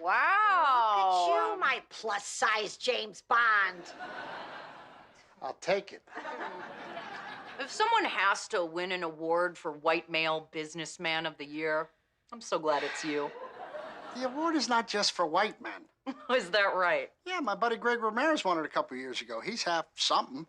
Wow. Look at you, my plus-size James Bond. I'll take it. If someone has to win an award for White Male Businessman of the Year, I'm so glad it's you. The award is not just for white men. Is that right? Yeah, my buddy Greg Ramirez won it a couple years ago. He's half something.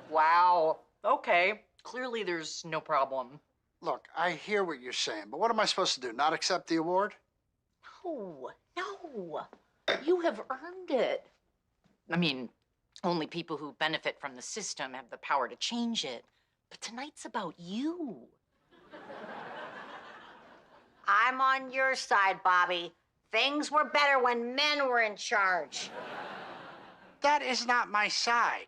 Wow. Okay. Clearly there's no problem. Look, I hear what you're saying, but what am I supposed to do, not accept the award? No. You have earned it. I mean, only people who benefit from the system have the power to change it. But tonight's about you. I'm on your side, Bobby. Things were better when men were in charge. That is not my side.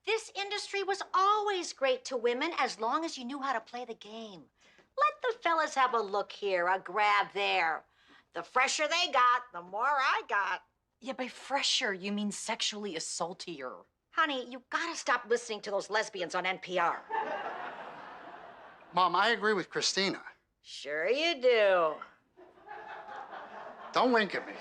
This industry was always great to women as long as you knew how to play the game. Let the fellas have a look here, a grab there. The fresher they got, the more I got. Yeah, by fresher, you mean sexually assaultier. Honey, you gotta stop listening to those lesbians on NPR. Mom, I agree with Christina. Sure you do. Don't wink at me.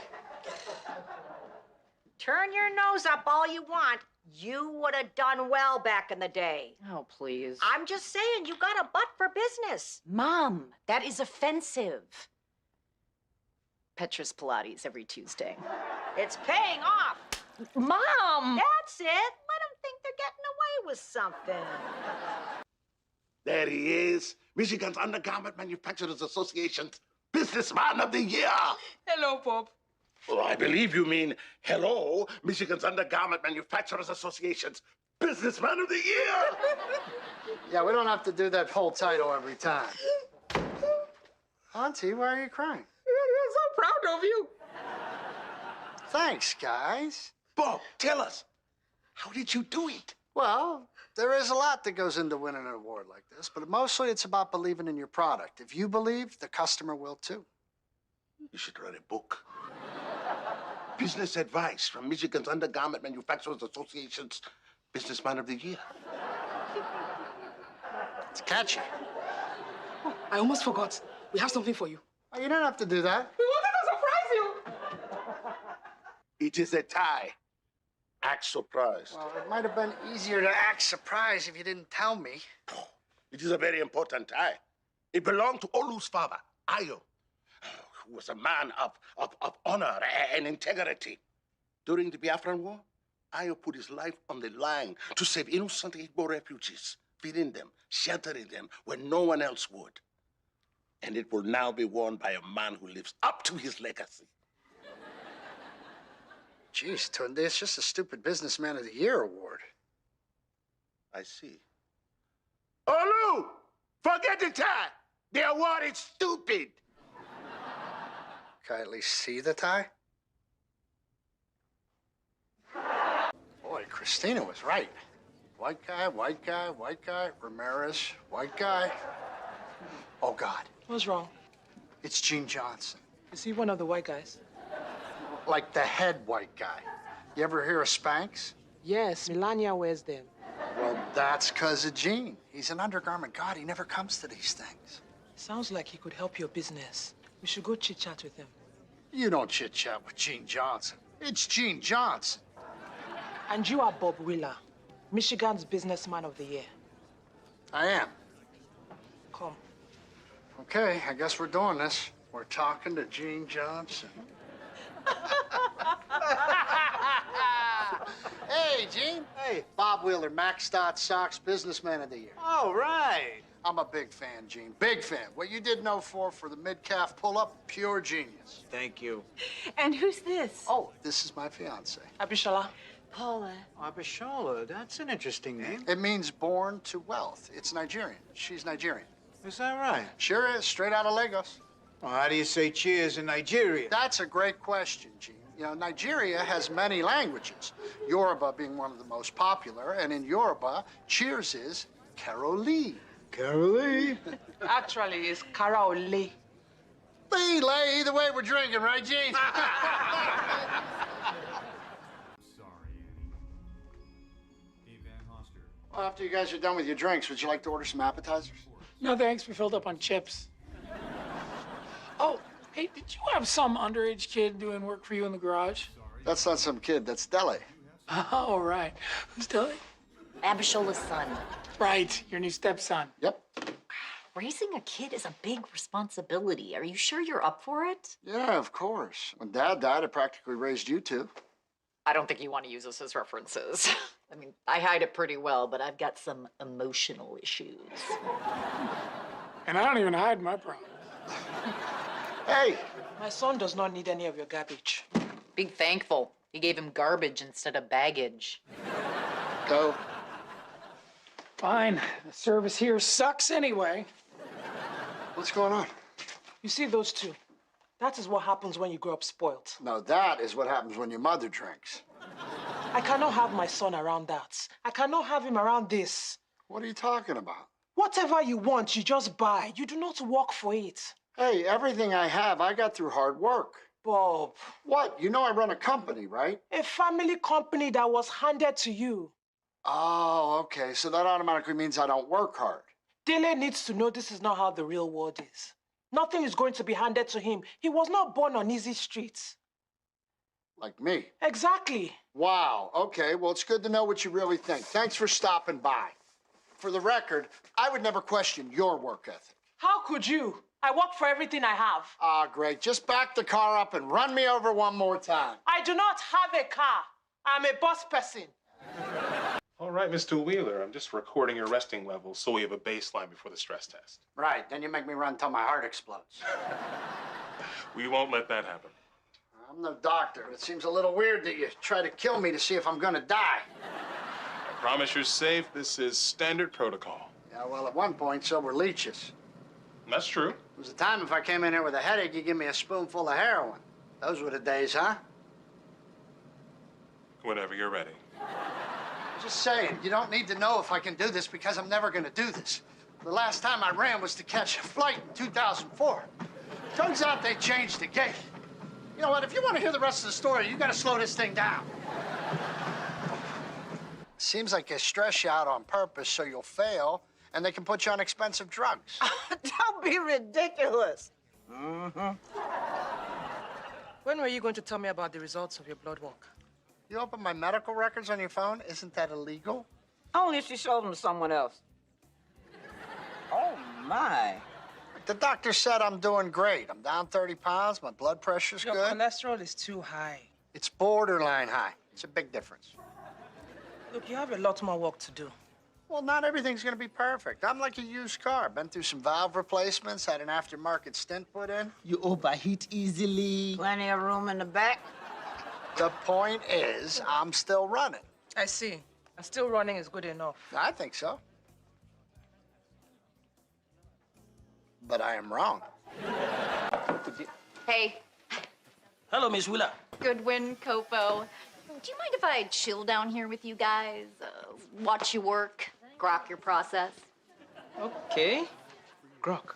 Turn your nose up all you want. You would have done well back in the day. Oh, please. I'm just saying, you got a butt for business. Mom, that is offensive. Petra's Pilates every Tuesday. It's paying off. Mom! That's it. Let them think they're getting away with something. There he is, Michigan's Undergarment Manufacturers Association's Businessman of the Year. Hello, Pop. Oh, I believe you mean hello, Michigan's Undergarment Manufacturers Association's Businessman of the Year. Yeah, we don't have to do that whole title every time. Auntie, why are you crying? I'm so proud of you. Thanks, guys. Bob, tell us, how did you do it? Well, there is a lot that goes into winning an award like this, but mostly it's about believing in your product. If you believe, the customer will too. You should write a book. Business advice from Michigan's Undergarment Manufacturers Association's Businessman of the Year. It's catchy. Oh, I almost forgot. We have something for you. Oh, you don't have to do that. We wanted to surprise you. It is a tie. Act surprised. Well, it might have been easier to act surprised if you didn't tell me. It is a very important tie. It belonged to Olu's father, Ayo, who was a man of honor and integrity. During the Biafran War, Ayo put his life on the line to save innocent Igbo refugees, feeding them, sheltering them when no one else would. And it will now be worn by a man who lives up to his legacy. Geez, Tunde, it's just a stupid Businessman of the Year award. I see. Olu! Forget the tie! The award is stupid! Can I at least see the tie? Boy, Christina was right. White guy, white guy, white guy, Ramirez, white guy. Oh, God. What's wrong? It's Gene Johnson. Is he one of the white guys? Like the head white guy. You ever hear of Spanx? Yes, Melania wears them. Well, that's 'cause of Gene. He's an undergarment god. He never comes to these things. Sounds like he could help your business. We should go chit-chat with him. You don't chit-chat with Gene Johnson. It's Gene Johnson. And you are Bob Wheeler, Michigan's Businessman of the Year. I am. Come. Okay, I guess we're doing this. We're talking to Gene Johnson. Hey, Gene. Hey. Bob Wheeler, Max Dot Sox Businessman of the Year. All right. I'm a big fan, Gene. Big fan. What you did in 04 for the mid-calf pull-up, pure genius. Thank you. And who's this? Oh, this is my fiance. Abishola. Paula. Abishola, that's an interesting name. It means born to wealth. It's Nigerian. She's Nigerian. Is that right? Sure is. Straight out of Lagos. Well, how do you say cheers in Nigeria? That's a great question, Gene. You know, Nigeria has many languages, Yoruba being one of the most popular, and in Yoruba, cheers is Caroli. Caroli. Actually, it's Karaole. Lee, lay, either way we're drinking, right, Gene? Well, after you guys are done with your drinks, would you like to order some appetizers? No, thanks. We filled up on chips. Oh, Hey, did you have some underage kid doing work for you in the garage? That's not some kid, that's Dele. Oh, right. Who's Tilly? Abishola's son. Right, your new stepson. Yep. Raising a kid is a big responsibility. Are you sure you're up for it? Yeah, of course. When Dad died, I practically raised you two. I don't think you want to use us as references. I mean, I hide it pretty well, but I've got some emotional issues. And I don't even hide my problems. Hey! My son does not need any of your garbage. Be thankful. You gave him garbage instead of baggage. Go. Fine. The service here sucks anyway. What's going on? You see those two? That is what happens when you grow up spoiled. No, that is what happens when your mother drinks. I cannot have my son around that. I cannot have him around this. What are you talking about? Whatever you want, you just buy. You do not work for it. Hey, everything I have, I got through hard work. Bob, What? You know I run a company, right? a family company that was handed to you. Oh, okay. So that automatically means I don't work hard. Dele needs to know this is not how the real world is. Nothing is going to be handed to him. He was not born on easy streets. Like me. Exactly. Wow. Okay, well, it's good to know what you really think. Thanks for stopping by. For the record, I would never question your work ethic. How could you? I work for everything I have. Ah, great. Just back the car up and run me over one more time. I do not have a car. I'm a bus person. All right, Mr. Wheeler, I'm just recording your resting levels so we have a baseline before the stress test. Right, then you make me run till my heart explodes. We won't let that happen. I'm no doctor. It seems a little weird that you try to kill me to see if I'm gonna die. I promise you're safe. This is standard protocol. Yeah, well, at one point, so were leeches. That's true. There was a time if I came in here with a headache, you give me a spoonful of heroin. Those were the days, huh? Whenever you're ready. Just saying, you don't need to know if I can do this because I'm never gonna do this. The last time I ran was to catch a flight in 2004. Turns out they changed the gate. You know what, if you want to hear the rest of the story, you gotta slow this thing down. Seems like they stress you out on purpose so you'll fail, and they can put you on expensive drugs. Don't be ridiculous. When were you going to tell me about the results of your blood work? You open my medical records on your phone? Isn't that illegal? Only if she showed them to someone else. Oh, my. The doctor said I'm doing great. I'm down 30 pounds, my blood pressure's Your good. cholesterol is too high. It's borderline high. It's a big difference. Look, you have a lot more work to do. Well, not everything's gonna be perfect. I'm like a used car. Been through some valve replacements, had an aftermarket stint put in. You overheat easily. Plenty of room in the back. The point is, I'm still running. I see. And still running is good enough. I think so. But I am wrong. Hey, Hello, Miss Wheeler. Goodwin, Copo. Do you mind if I chill down here with you guys? Watch you work, grok your process? Okay. Grok.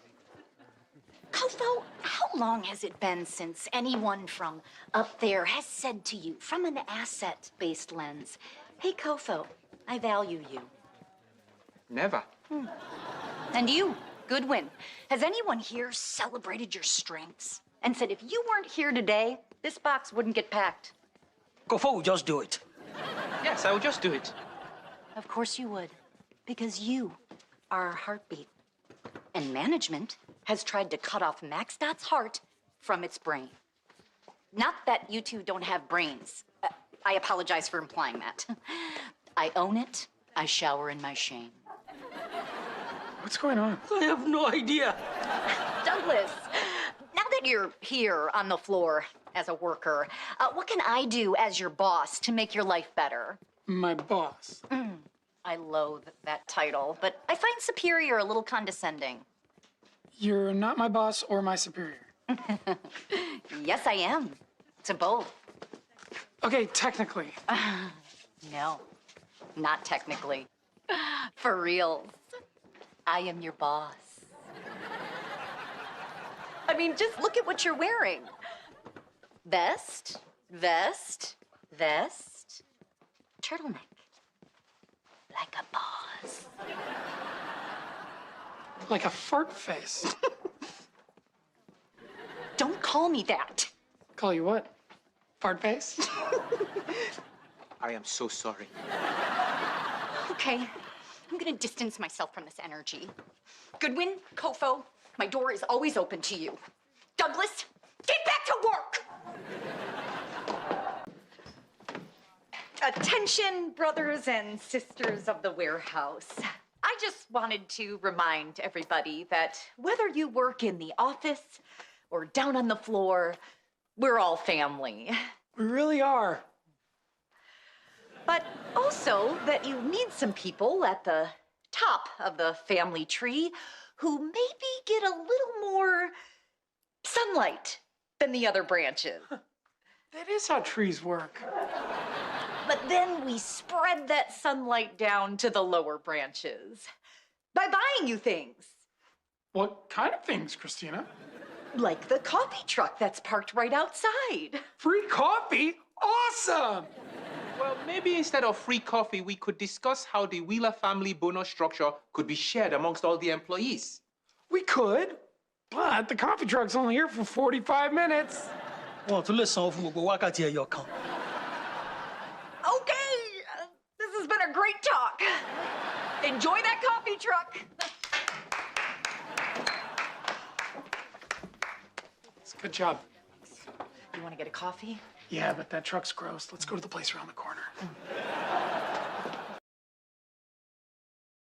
Kofo, how long has it been since anyone from up there has said to you, from an asset-based lens, hey, Kofo, I value you? Never. And you, Goodwin, has anyone here celebrated your strengths and said if you weren't here today, this box wouldn't get packed? Go forward, just do it. Yes, I will just do it. Of course you would, because you are our heartbeat. And management has tried to cut off MaxDot's heart from its brain. Not that you two don't have brains. I apologize for implying that. I own it. I shower in my shame. What's going on? I have no idea. Douglas, now that you're here on the floor as a worker, what can I do as your boss to make your life better? My boss. I loathe that title, but I find superior a little condescending. You're not my boss or my superior. Yes, I am. To both. Okay, technically. No, not technically. For reals. I am your boss. I mean, just look at what you're wearing. Vest, vest, vest, turtleneck. Like a boss. Like a fart face. Don't call call me that. Call you what? Fart face? I am so sorry. Okay, I'm gonna distance myself from this energy. Goodwin, Kofo, my door is always open to you. Douglas, get back to work! Attention, brothers and sisters of the warehouse. I just wanted to remind everybody that whether you work in the office or down on the floor, we're all family. We really are. But also that you need some people at the top of the family tree who maybe get a little more sunlight than the other branches. That is how trees work. But then we spread that sunlight down to the lower branches by buying you things. What kind of things, Christina? Like the coffee truck that's parked right outside. Free coffee? Awesome! Well, maybe instead of free coffee, we could discuss how the Wheeler family bonus structure could be shared amongst all the employees. We could, but the coffee truck's only here for 45 minutes. Wọ́n tún lè san fún gbogbo wákàtí ẹyọ kan. Okay, this has been a great talk. Enjoy that coffee truck. It's a good job. You want to get a coffee? Yeah, but that truck's gross. Let's go to the place around the corner.